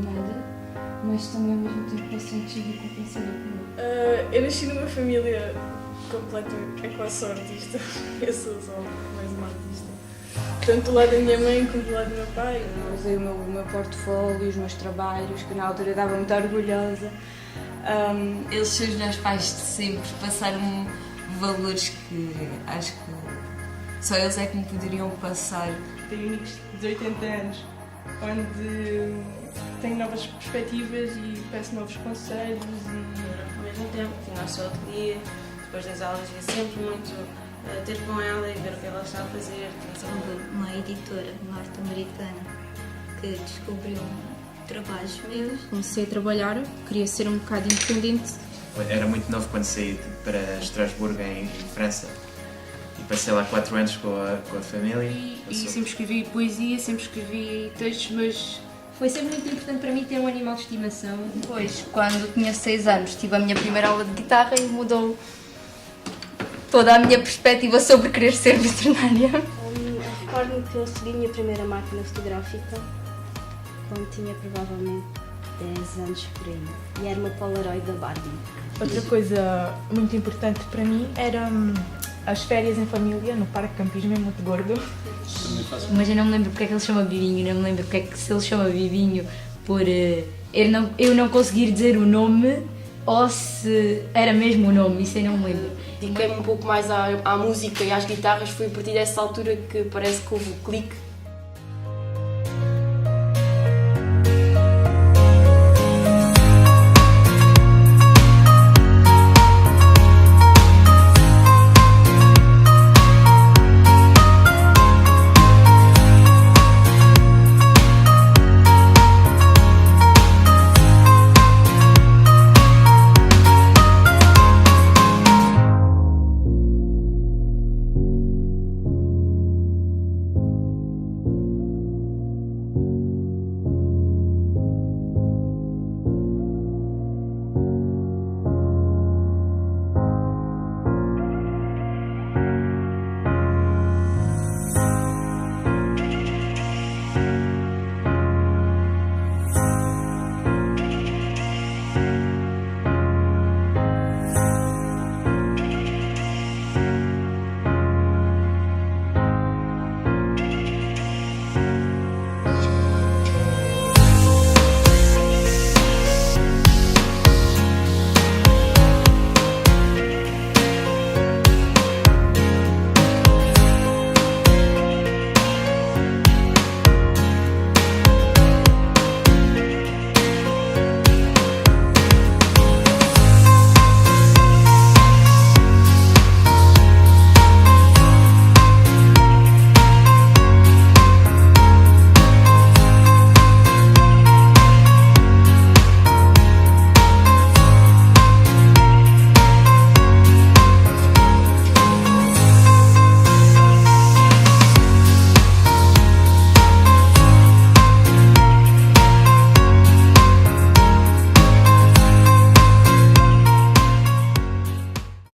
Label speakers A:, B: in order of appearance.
A: nada, mas também ao mesmo tempo passei crescido e compensada por ele.
B: Eu nasci numa família completamente, é quase só artista. Eu sou só mais uma artista. Tanto do lado da minha mãe como do lado do meu pai.
A: Eu usei o meu portfólio, os meus trabalhos, que na altura estava muito orgulhosa.
C: Eles são os meus pais de sempre, passaram-me valores que acho que só eles é que me poderiam passar.
D: Tenho amigos de 80 anos, onde tenho novas perspectivas e peço novos conselhos
E: Ao mesmo tempo, nós só outro dia, depois das aulas, ia sempre muito ter com ela e ver o que ela está a fazer.
F: Uma editora norte-americana que descobriu trabalhos meus.
G: Comecei a trabalhar, queria ser um bocado independente.
H: Era muito novo quando saí para Estrasburgo, em França, e passei lá 4 anos com a família.
G: E sempre escrevi poesia, sempre escrevi textos, mas foi sempre muito importante para mim ter um animal de estimação.
C: Depois, quando tinha 6 anos, tive a minha primeira aula de guitarra e mudou toda a minha perspectiva sobre querer ser veterinária.
I: Recordo-me que eu segui a minha primeira máquina fotográfica quando tinha provavelmente 10 anos por aí. E era uma Polaroid da Barbie.
D: Outra coisa muito importante para mim era as férias em família no Parque de Campismo em Monte Gordo.
G: Mas eu não me lembro porque é que ele chama Bibinho, não me lembro porque é que se ele chama Bibinho por eu não conseguir dizer o nome ou se era mesmo o nome, isso eu não me lembro.
J: Dediquei-me um pouco mais à música e às guitarras, foi a partir dessa altura que parece que houve o clique